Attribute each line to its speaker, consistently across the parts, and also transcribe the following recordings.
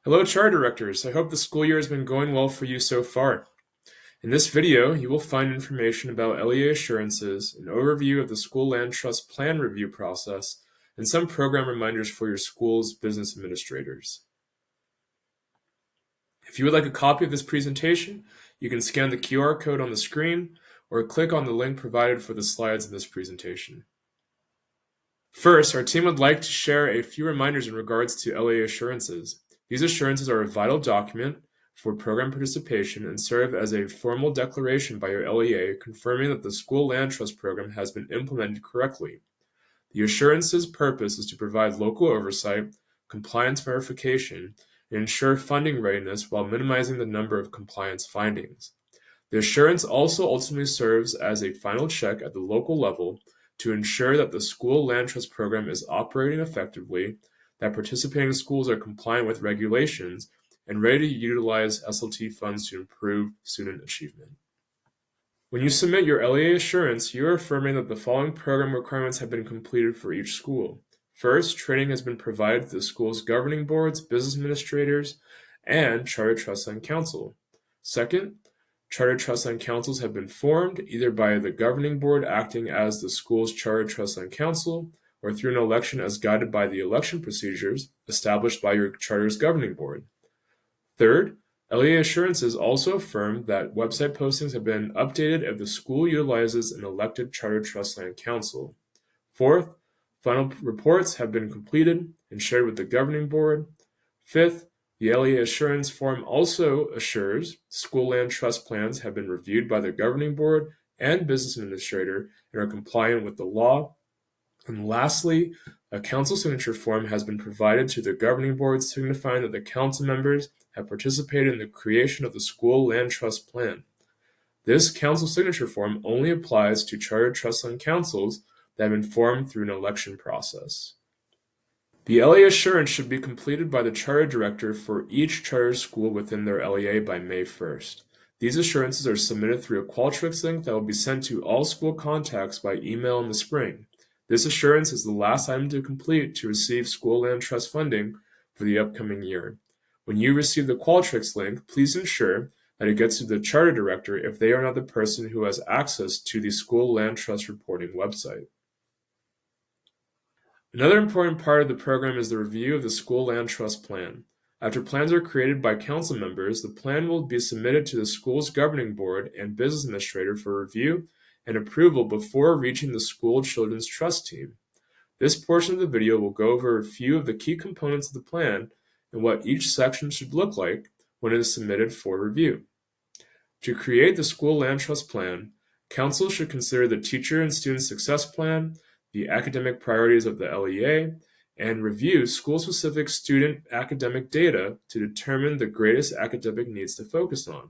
Speaker 1: Hello, Charter Directors. I hope the school year has been going well for you so far. In this video, you will find information about LEA assurances, an overview of the School Land Trust Plan review process, and some program reminders for your school's business administrators. If you would like a copy of this presentation, you can scan the QR code on the screen or click on the link provided for the slides in this presentation. First, our team would like to share a few reminders in regards to LEA assurances. These assurances are a vital document for program participation and serve as a formal declaration by your LEA confirming that the School Land Trust program has been implemented correctly. The assurance's purpose is to provide local oversight, compliance verification, and ensure funding readiness while minimizing the number of compliance findings. The assurance also ultimately serves as a final check at the local level to ensure that the school land trust program is operating effectively, that participating schools are compliant with regulations, and ready to utilize SLT funds to improve student achievement. When you submit your LEA assurance, you are affirming that the following program requirements have been completed for each school. First, training has been provided to the school's governing boards, business administrators, and charter trust land council. Second, charter trust land councils have been formed either by the governing board acting as the school's charter trust land council or through an election as guided by the election procedures established by your charter's governing board. Third, LEA assurances also affirm that website postings have been updated if the school utilizes an elected charter trust land council. Fourth, final reports have been completed and shared with the governing board. Fifth, the LEA assurance form also assures school land trust plans have been reviewed by the governing board and business administrator and are compliant with the law. And lastly, a council signature form has been provided to the governing board signifying that the council members have participated in the creation of the school land trust plan. This council signature form only applies to charter trust land councils that have been formed through an election process. The LEA assurance should be completed by the charter director for each charter school within their LEA by May 1st. These assurances are submitted through a Qualtrics link that will be sent to all school contacts by email in the spring. This assurance is the last item to complete to receive school land trust funding for the upcoming year. When you receive the Qualtrics link, please ensure that it gets to the charter director if they are not the person who has access to the school land trust reporting website. Another important part of the program is the review of the school land trust plan. After plans are created by council members, the plan will be submitted to the school's governing board and business administrator for review and approval before reaching the school children's trust team. This portion of the video will go over a few of the key components of the plan and what each section should look like when it is submitted for review. To create the school land trust plan, council should consider the teacher and student success plan, the academic priorities of the LEA, and review school-specific student academic data to determine the greatest academic needs to focus on.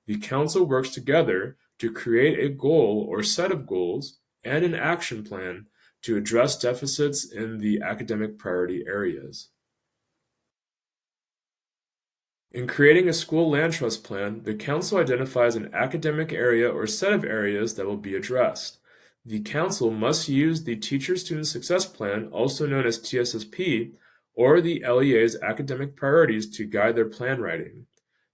Speaker 1: The council works together to create a goal or set of goals and an action plan to address deficits in the academic priority areas. In creating a school land trust plan, the council identifies an academic area or set of areas that will be addressed. The council must use the Teacher-Student Success Plan, also known as TSSP, or the LEA's academic priorities to guide their plan writing.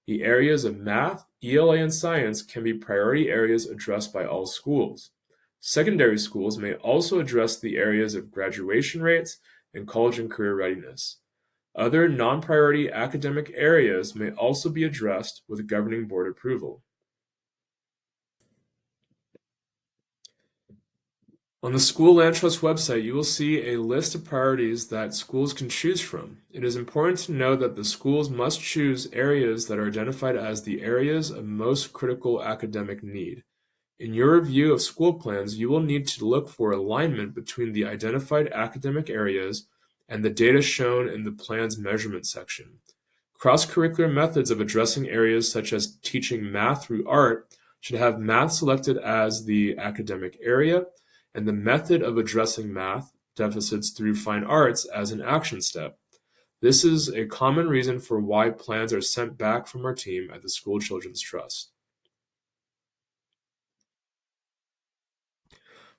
Speaker 1: The areas of math, ELA, and science can be priority areas addressed by all schools. Secondary schools may also address the areas of graduation rates and college and career readiness. Other non-priority academic areas may also be addressed with governing board approval. On the School Land Trust website, you will see a list of priorities that schools can choose from. It is important to know that the schools must choose areas that are identified as the areas of most critical academic need. In your review of school plans, you will need to look for alignment between the identified academic areas and the data shown in the plan's measurement section. Cross-curricular methods of addressing areas such as teaching math through art should have math selected as the academic area and the method of addressing math deficits through fine arts as an action step. This is a common reason for why plans are sent back from our team at the School Children's Trust.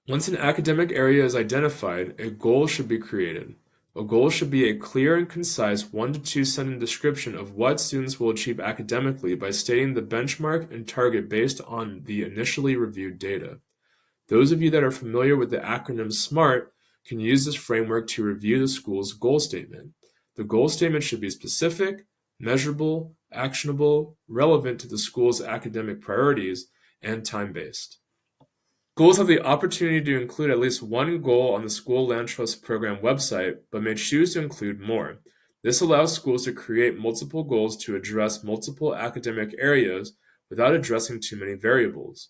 Speaker 1: Once an academic area is identified, a goal should be created. A goal should be a clear and concise 1 to 2 sentence description of what students will achieve academically by stating the benchmark and target based on the initially reviewed data. Those of you that are familiar with the acronym SMART can use this framework to review the school's goal statement. The goal statement should be specific, measurable, actionable, relevant to the school's academic priorities, and time-based. Schools have the opportunity to include at least one goal on the School Land Trust Program website, but may choose to include more. This allows schools to create multiple goals to address multiple academic areas without addressing too many variables.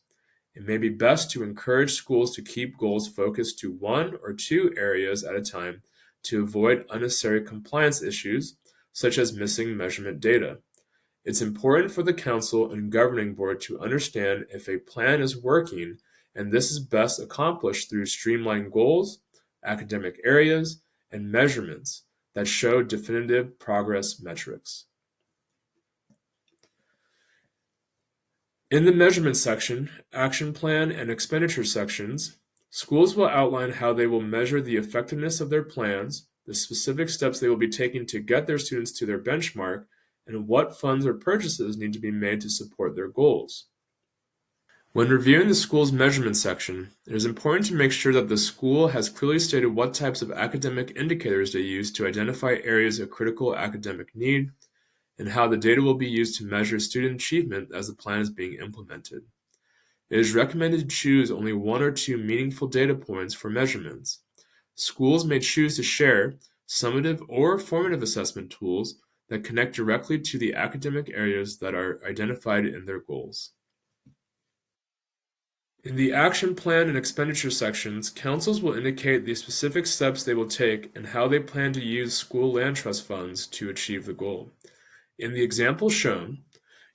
Speaker 1: It may be best to encourage schools to keep goals focused to 1 or 2 areas at a time to avoid unnecessary compliance issues, such as missing measurement data. It's important for the Council and Governing Board to understand if a plan is working, and this is best accomplished through streamlined goals, academic areas, and measurements that show definitive progress metrics. In the measurement section, action plan, and expenditure sections, schools will outline how they will measure the effectiveness of their plans, the specific steps they will be taking to get their students to their benchmark, and what funds or purchases need to be made to support their goals. When reviewing the school's measurement section, it is important to make sure that the school has clearly stated what types of academic indicators they use to identify areas of critical academic need, and how the data will be used to measure student achievement as the plan is being implemented. It is recommended to choose only 1 or 2 meaningful data points for measurements. Schools may choose to share summative or formative assessment tools that connect directly to the academic areas that are identified in their goals. In the action plan and expenditure sections, councils will indicate the specific steps they will take and how they plan to use school land trust funds to achieve the goal. In the example shown,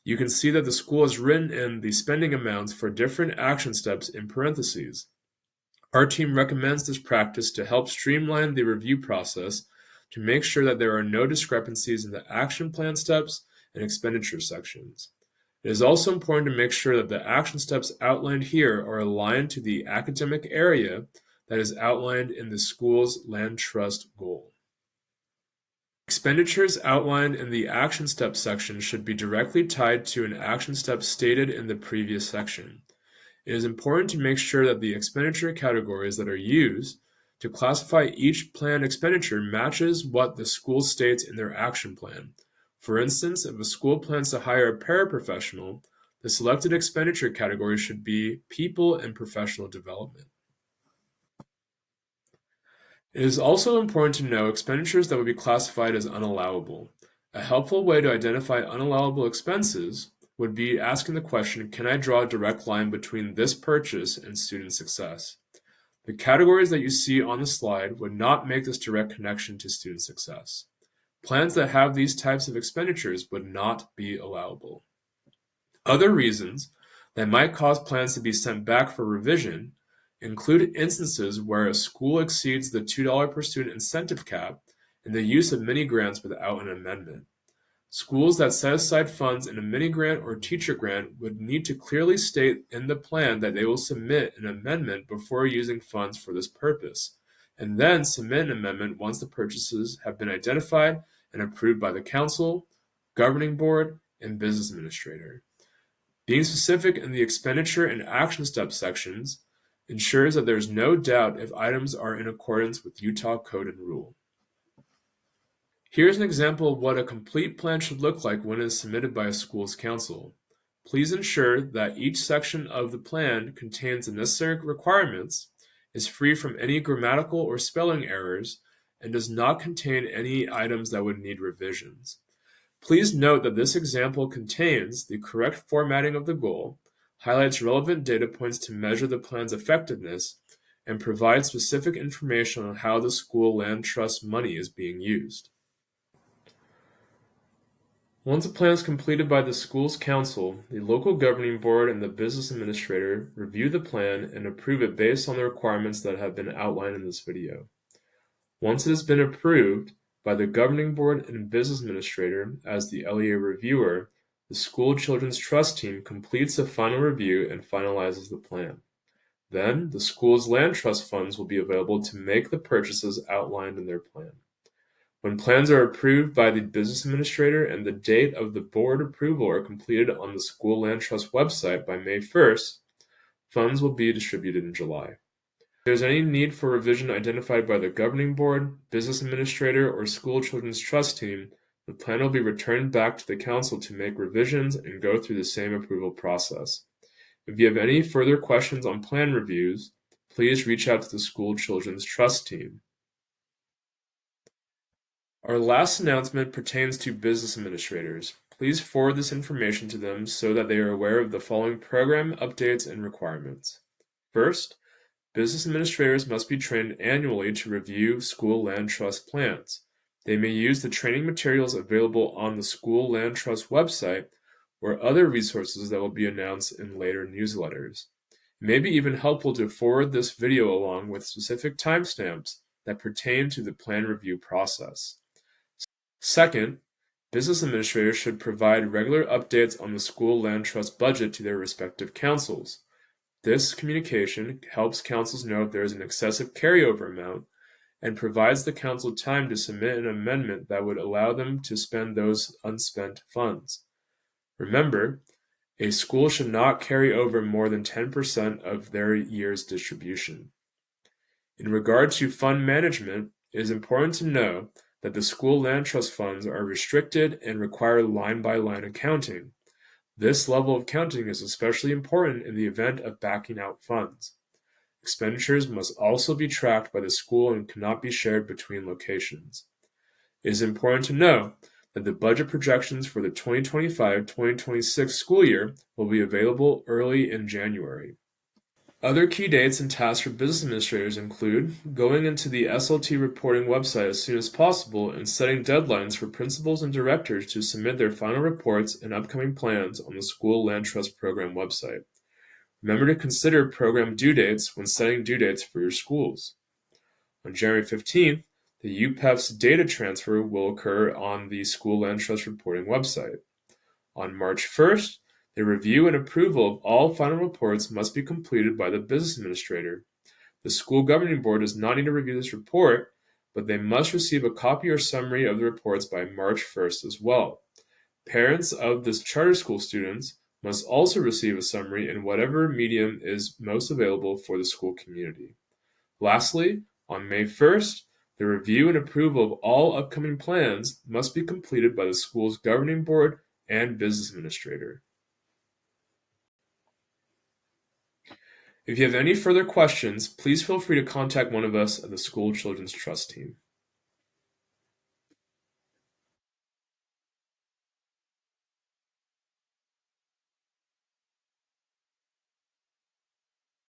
Speaker 1: you can see that the school has written in the spending amounts for different action steps in parentheses. Our team recommends this practice to help streamline the review process to make sure that there are no discrepancies in the action plan steps and expenditure sections. It is also important to make sure that the action steps outlined here are aligned to the academic area that is outlined in the school's land trust goal. Expenditures outlined in the action steps section should be directly tied to an action step stated in the previous section. It is important to make sure that the expenditure categories that are used to classify each planned expenditure matches what the school states in their action plan. For instance, if a school plans to hire a paraprofessional, the selected expenditure category should be people and professional development. It is also important to know expenditures that would be classified as unallowable. A helpful way to identify unallowable expenses would be asking the question, can I draw a direct line between this purchase and student success? The categories that you see on the slide would not make this direct connection to student success. Plans that have these types of expenditures would not be allowable. Other reasons that might cause plans to be sent back for revision include instances where a school exceeds the $2 per student incentive cap and the use of mini grants without an amendment. Schools that set aside funds in a mini grant or teacher grant would need to clearly state in the plan that they will submit an amendment before using funds for this purpose, and then submit an amendment once the purchases have been identified and approved by the council, governing board, and business administrator. Being specific in the expenditure and action step sections ensures that there is no doubt if items are in accordance with Utah code and rule. Here's an example of what a complete plan should look like when it is submitted by a school's council. Please ensure that each section of the plan contains the necessary requirements, is free from any grammatical or spelling errors, and does not contain any items that would need revisions. Please note that this example contains the correct formatting of the goal, highlights relevant data points to measure the plan's effectiveness, and provides specific information on how the school land trust money is being used. Once a plan is completed by the school's council, the local governing board and the business administrator review the plan and approve it based on the requirements that have been outlined in this video. Once it has been approved by the governing board and business administrator as the LEA reviewer, the school children's trust team completes a final review and finalizes the plan. Then, the school's land trust funds will be available to make the purchases outlined in their plan. When plans are approved by the business administrator and the date of the board approval are completed on the School Land Trust website by May 1st, funds will be distributed in July. If there's any need for revision identified by the governing board, business administrator, or school children's trust team, the plan will be returned back to the council to make revisions and go through the same approval process. If you have any further questions on plan reviews, please reach out to the school children's trust team. Our last announcement pertains to business administrators. Please forward this information to them so that they are aware of the following program updates and requirements. First, business administrators must be trained annually to review school land trust plans. They may use the training materials available on the School Land Trust website or other resources that will be announced in later newsletters. It may be even helpful to forward this video along with specific timestamps that pertain to the plan review process. Second, business administrators should provide regular updates on the School Land Trust budget to their respective councils. This communication helps councils know if there is an excessive carryover amount and provides the council time to submit an amendment that would allow them to spend those unspent funds. Remember, a school should not carry over more than 10% of their year's distribution. In regard to fund management, it is important to know that the school land trust funds are restricted and require line-by-line accounting. This level of counting is especially important in the event of backing out funds. Expenditures must also be tracked by the school and cannot be shared between locations. It is important to know that the budget projections for the 2025-2026 school year will be available early in January. Other key dates and tasks for business administrators include going into the SLT reporting website as soon as possible and setting deadlines for principals and directors to submit their final reports and upcoming plans on the School Land Trust Program website. Remember to consider program due dates when setting due dates for your schools. On January 15th, the UPEP's data transfer will occur on the School Land Trust reporting website. On March 1st, the review and approval of all final reports must be completed by the business administrator. The school governing board does not need to review this report, but they must receive a copy or summary of the reports by March 1st as well. Parents of the charter school students must also receive a summary in whatever medium is most available for the school community. Lastly, on May 1st, the review and approval of all upcoming plans must be completed by the school's governing board and business administrator. If you have any further questions, please feel free to contact one of us at the School Children's Trust team.